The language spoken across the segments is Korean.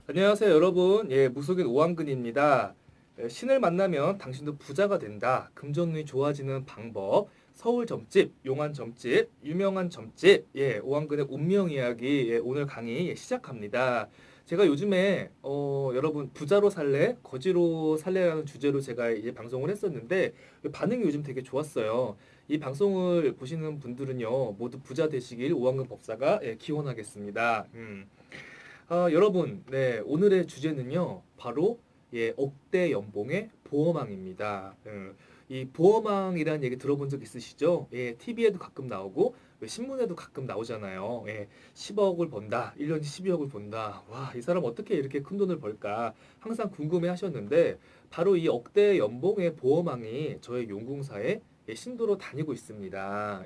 안녕하세요, 여러분. 무속인 오한근입니다. 신을 만나면 당신도 부자가 된다. 금전운이 좋아지는 방법. 서울 점집, 용한 점집, 유명한 점집. 오한근의 운명 이야기. 오늘 강의 시작합니다. 제가 요즘에 여러분 부자로 살래, 거지로 살래라는 주제로 제가 이제 방송을 했었는데 반응이 요즘 되게 좋았어요. 이 방송을 보시는 분들은요, 모두 부자 되시길 오한근 법사가 기원하겠습니다. 여러분, 네, 오늘의 주제는요, 바로 억대 연봉의 보험왕입니다. 이 보험왕이라는 얘기 들어본 적 있으시죠? TV에도 가끔 나오고 신문에도 가끔 나오잖아요. 10억을 번다, 1년에 12억을 번다. 와, 이 사람 어떻게 이렇게 큰 돈을 벌까? 항상 궁금해 하셨는데 바로 이 억대 연봉의 보험왕이 저의 용궁사에 신도로 다니고 있습니다.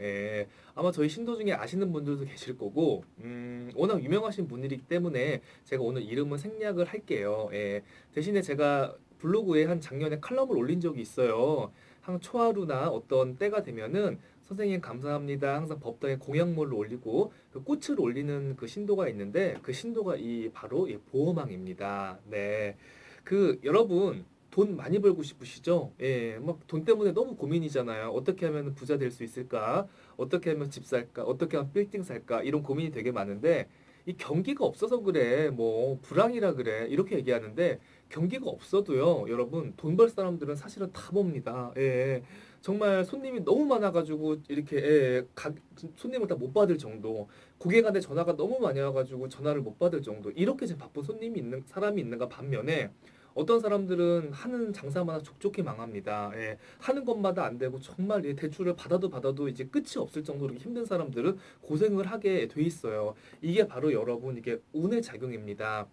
아마 저희 신도 중에 아시는 분들도 계실 거고, 워낙 유명하신 분이기 때문에 제가 오늘 이름은 생략을 할게요. 대신에 제가 블로그에 한 작년에 칼럼을 올린 적이 있어요. 한 초하루나 어떤 때가 되면은 선생님 감사합니다. 항상 법당에 공약물을 올리고 그 꽃을 올리는 그 신도가 있는데 그 신도가 이 바로 이 보호망입니다. 네. 그 여러분 돈 많이 벌고 싶으시죠? 막 돈 때문에 너무 고민이잖아요. 어떻게 하면 부자 될 수 있을까? 어떻게 하면 집 살까? 어떻게 하면 빌딩 살까? 이런 고민이 되게 많은데 이 경기가 없어서 그래. 뭐 불황이라 그래. 이렇게 얘기하는데 경기가 없어도요. 여러분 돈 벌 사람들은 사실은 다 봅니다. 정말 손님이 너무 많아가지고 이렇게 손님을 다 못 받을 정도. 고객한테 전화가 너무 많이 와가지고 전화를 못 받을 정도. 이렇게 지금 바쁜 손님이 있는 사람이 있는가 반면에 어떤 사람들은 하는 장사마다 족족히 망합니다. 하는 것마다 안 되고 정말 대출을 받아도 이제 끝이 없을 정도로 힘든 사람들은 고생을 하게 돼 있어요. 이게 바로 여러분 이게 운의 작용입니다.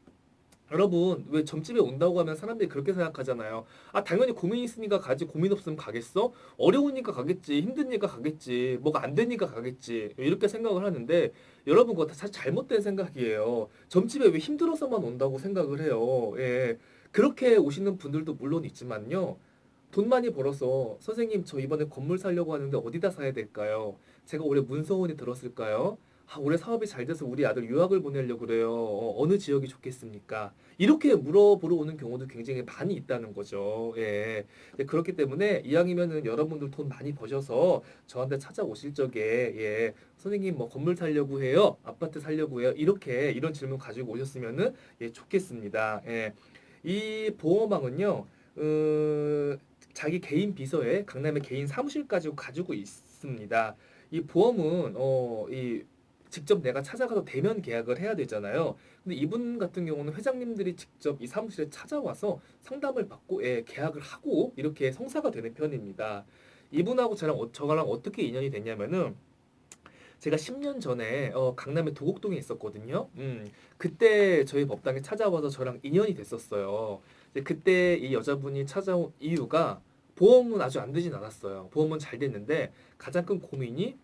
여러분 왜 점집에 온다고 하면 사람들이 그렇게 생각하잖아요. 아 당연히 고민 있으니까 가지 고민 없으면 가겠어? 어려우니까 가겠지 힘드니까 가겠지 뭐가 안 되니까 가겠지 이렇게 생각을 하는데 여러분 그거 다 잘못된 생각이에요. 점집에 왜 힘들어서만 온다고 생각을 해요. 그렇게 오시는 분들도 물론 있지만요. 돈 많이 벌어서 선생님 저 이번에 건물 사려고 하는데 어디다 사야 될까요? 제가 올해 문서원이 들었을까요? 올해 사업이 잘 돼서 우리 아들 유학을 보내려고 그래요. 어느 지역이 좋겠습니까? 이렇게 물어보러 오는 경우도 굉장히 많이 있다는 거죠. 그렇기 때문에 이왕이면은 여러분들 돈 많이 버셔서 저한테 찾아오실 적에 선생님 뭐 건물 살려고 해요? 아파트 살려고 해요? 이렇게 이런 질문 가지고 오셨으면은 좋겠습니다. 이 보험왕은요. 자기 개인 비서에 강남의 개인 사무실까지 가지고 있습니다. 이 보험은 이 직접 내가 찾아가서 대면 계약을 해야 되잖아요. 근데 이분 같은 경우는 회장님들이 직접 이 사무실에 찾아와서 상담을 받고 계약을 하고 이렇게 성사가 되는 편입니다. 이분하고 저랑 어떻게 인연이 됐냐면은 제가 10년 전에 강남의 도곡동에 있었거든요. 그때 저희 법당에 찾아와서 저랑 인연이 됐었어요. 이제 그때 이 여자분이 찾아온 이유가 보험은 아주 안 되진 않았어요. 보험은 잘 됐는데 가장 큰 고민이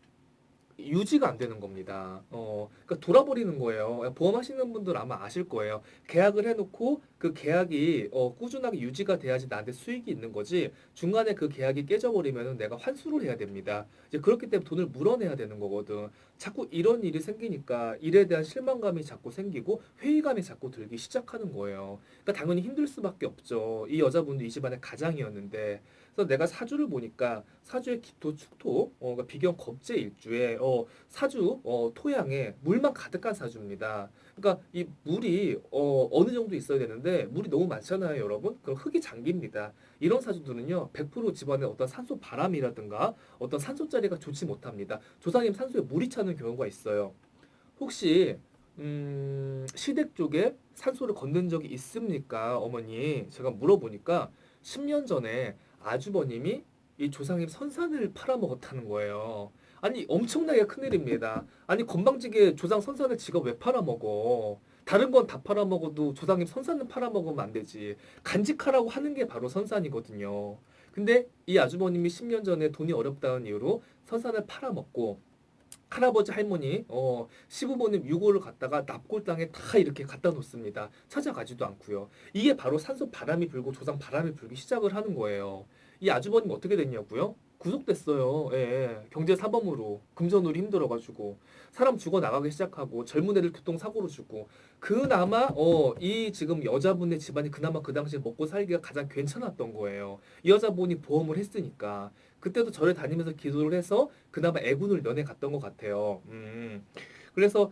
유지가 안 되는 겁니다. 그러니까 돌아버리는 거예요. 보험하시는 분들 아마 아실 거예요. 계약을 해놓고 그 계약이 꾸준하게 유지가 돼야지 나한테 수익이 있는 거지. 중간에 그 계약이 깨져버리면 내가 환수를 해야 됩니다. 이제 그렇기 때문에 돈을 물어내야 되는 거거든. 자꾸 이런 일이 생기니까 일에 대한 실망감이 자꾸 생기고 회의감이 자꾸 들기 시작하는 거예요. 그러니까 당연히 힘들 수밖에 없죠. 이 여자분도 이 집안의 가장이었는데 그래서 내가 사주를 보니까 사주의 기토 축토 그러니까 비견 겁재 일주에 사주 토양에 물만 가득한 사주입니다. 그러니까 이 물이 어느 정도 있어야 되는데 물이 너무 많잖아요, 여러분. 그럼 흙이 잠깁니다. 이런 사주들은요, 100% 집안에 어떤 산소 바람이라든가 어떤 산소 자리가 좋지 못합니다. 조상님 산소에 물이 차는 경우가 있어요. 혹시 시댁 쪽에 산소를 걷는 적이 있습니까, 어머니? 제가 물어보니까 10년 전에 아주버님이 이 조상님 선산을 팔아먹었다는 거예요. 아니 엄청나게 큰일입니다. 아니 건방지게 조상 선산을 지가 왜 팔아먹어? 다른 건 다 팔아먹어도 조상님 선산은 팔아먹으면 안 되지. 간직하라고 하는 게 바로 선산이거든요. 근데 이 아주버님이 10년 전에 돈이 어렵다는 이유로 선산을 팔아먹고 할아버지 할머니 시부모님 유골을 갖다가 납골당에 다 이렇게 갖다 놓습니다. 찾아가지도 않고요. 이게 바로 산소 바람이 불고 조상 바람이 불기 시작을 하는 거예요. 이 아주버님 어떻게 됐냐고요? 구속됐어요. 예, 경제 사범으로 금전으로 힘들어가지고 사람 죽어 나가기 시작하고 젊은 애들 교통사고로 죽고 그나마 이 지금 여자분의 집안이 그나마 그 당시에 먹고 살기가 가장 괜찮았던 거예요. 이 여자분이 보험을 했으니까 그때도 절에 다니면서 기도를 해서 그나마 애군을 면해 갔던 것 같아요. 그래서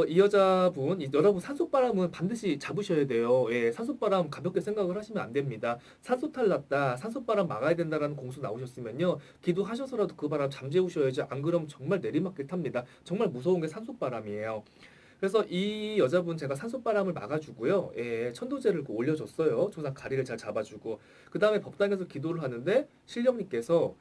이 여자분, 여러분 산소바람은 반드시 잡으셔야 돼요. 예, 산소바람 가볍게 생각을 하시면 안 됩니다. 산소탈 났다, 산소바람 막아야 된다라는 공수 나오셨으면요, 기도하셔서라도 그 바람 잠재우셔야지. 안 그러면 정말 내리막길 탑니다. 정말 무서운 게 산소바람이에요. 그래서 이 여자분 제가 산소바람을 막아주고요. 예, 천도제를 올려줬어요. 조상 가리를 잘 잡아주고. 그 다음에 법당에서 기도를 하는데 신령님께서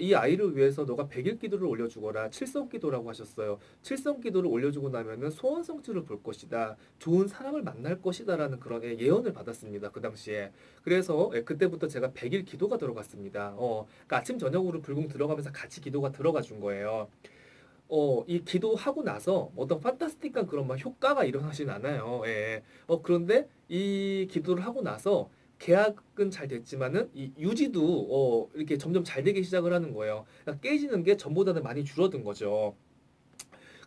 이 아이를 위해서 너가 100일 기도를 올려주거라. 칠성 기도라고 하셨어요. 칠성 기도를 올려주고 나면은 소원 성취를 볼 것이다. 좋은 사람을 만날 것이다라는 그런 예언을 받았습니다. 그 당시에. 그래서 그때부터 제가 100일 기도가 들어갔습니다. 그러니까 아침 저녁으로 불공 들어가면서 같이 기도가 들어가 준 거예요. 이 기도하고 나서 어떤 판타스틱한 그런 막 효과가 일어나진 않아요. 예. 그런데 이 기도를 하고 나서 계약은 잘 됐지만은 이 유지도 이렇게 점점 잘 되기 시작을 하는 거예요. 그러니까 깨지는 게 전보다는 많이 줄어든 거죠.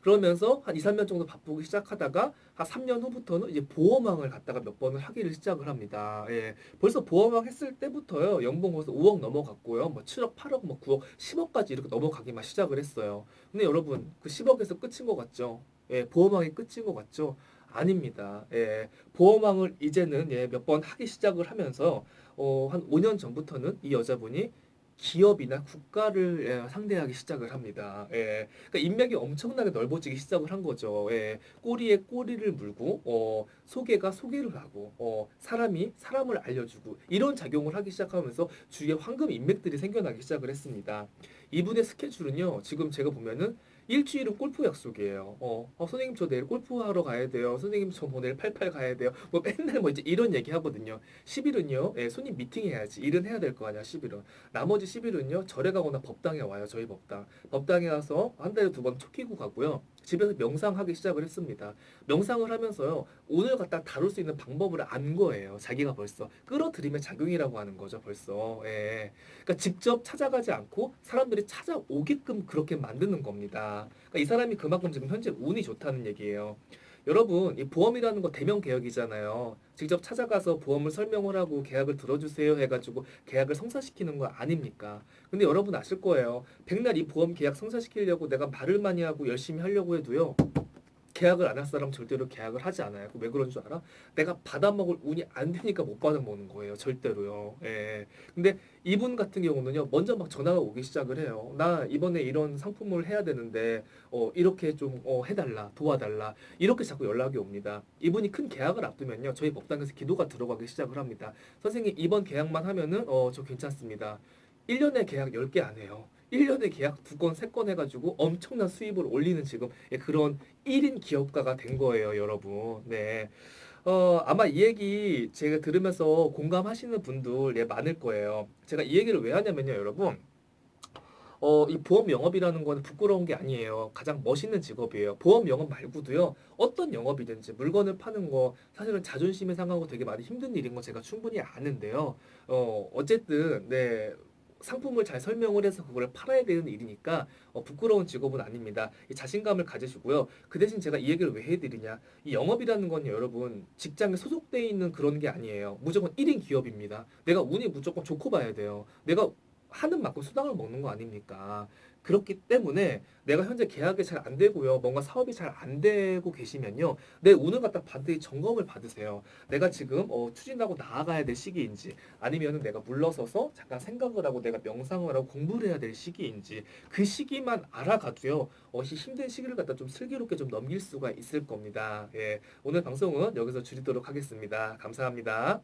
그러면서 한 2, 3년 정도 바쁘기 시작하다가 한 3년 후부터는 이제 보험왕을 갖다가 몇 번을 하기를 시작을 합니다. 예. 벌써 보험왕 했을 때부터요. 연봉 벌써 5억 넘어갔고요. 뭐 7억, 8억, 뭐 9억, 10억까지 이렇게 넘어가기만 시작을 했어요. 근데 여러분, 그 10억에서 끝인 것 같죠? 예, 보험왕이 끝인 것 같죠? 아닙니다. 예, 보험왕을 이제는 몇 번 하기 시작을 하면서 한 5년 전부터는 이 여자분이 기업이나 국가를 상대하기 시작을 합니다. 예. 그러니까 인맥이 엄청나게 넓어지기 시작을 한 거죠. 예. 꼬리에 꼬리를 물고 소개가 소개를 하고 사람이 사람을 알려주고 이런 작용을 하기 시작하면서 주위에 황금 인맥들이 생겨나기 시작을 했습니다. 이분의 스케줄은요. 지금 제가 보면은 일주일은 골프 약속이에요. 선생님 저 내일 골프하러 가야 돼요. 선생님 저 뭐 내일 팔팔 가야 돼요. 뭐 맨날 뭐 이제 이런 얘기 하거든요. 10일은요. 손님 미팅해야지. 일은 해야 될 거 아니야. 10일은. 나머지 10일은요. 절에 가거나 법당에 와요. 저희 법당. 법당에 와서 한 달에 2번 초 키고 가고요. 집에서 명상하기 시작을 했습니다. 명상을 하면서요. 오늘 갖다 다룰 수 있는 방법을 안 거예요. 자기가 벌써 끌어들임의 작용이라고 하는 거죠. 벌써. 예. 그러니까 직접 찾아가지 않고 사람들이 찾아오게끔 그렇게 만드는 겁니다. 그러니까 이 사람이 그만큼 지금 현재 운이 좋다는 얘기예요. 여러분, 이 보험이라는 거 대면 계약이잖아요. 직접 찾아가서 보험을 설명을 하고 계약을 들어주세요 해가지고 계약을 성사시키는 거 아닙니까? 근데 여러분 아실 거예요. 백날 이 보험 계약 성사시키려고 내가 말을 많이 하고 열심히 하려고 해도요. 계약을 안 할 사람 절대로 계약을 하지 않아요. 왜 그런 줄 알아? 내가 받아먹을 운이 안 되니까 못 받아먹는 거예요. 절대로요. 예. 근데 이분 같은 경우는요. 먼저 막 전화가 오기 시작을 해요. 나 이번에 이런 상품을 해야 되는데 이렇게 좀 해달라. 도와달라. 이렇게 자꾸 연락이 옵니다. 이분이 큰 계약을 앞두면요. 저희 법당에서 기도가 들어가기 시작을 합니다. 선생님 이번 계약만 하면은 저 괜찮습니다. 1년에 계약 10개 안 해요. 1년에 계약 2건, 3건 해가지고 엄청난 수입을 올리는 지금 그런 1인 기업가가 된 거예요, 여러분. 네. 아마 이 얘기 제가 들으면서 공감하시는 분들 많을 거예요. 제가 이 얘기를 왜 하냐면요, 여러분. 이 보험 영업이라는 건 부끄러운 게 아니에요. 가장 멋있는 직업이에요. 보험 영업 말고도요, 어떤 영업이든지 물건을 파는 거 사실은 자존심이 상하고 되게 많이 힘든 일인 거 제가 충분히 아는데요. 어쨌든, 네. 상품을 잘 설명을 해서 그걸 팔아야 되는 일이니까 부끄러운 직업은 아닙니다. 이 자신감을 가지시고요. 그 대신 제가 이 얘기를 왜 해드리냐. 이 영업이라는 건 여러분 직장에 소속돼 있는 그런 게 아니에요. 무조건 1인 기업입니다. 내가 운이 무조건 좋고 봐야 돼요. 내가 하는 만큼 수당을 먹는 거 아닙니까? 그렇기 때문에 내가 현재 계약이 잘 안 되고요. 뭔가 사업이 잘 안 되고 계시면요. 내 운을 갖다 반드시 점검을 받으세요. 내가 지금 추진하고 나아가야 될 시기인지 아니면은 내가 물러서서 잠깐 생각을 하고 내가 명상을 하고 공부를 해야 될 시기인지 그 시기만 알아가도요. 이 힘든 시기를 갖다 좀 슬기롭게 좀 넘길 수가 있을 겁니다. 예. 오늘 방송은 여기서 줄이도록 하겠습니다. 감사합니다.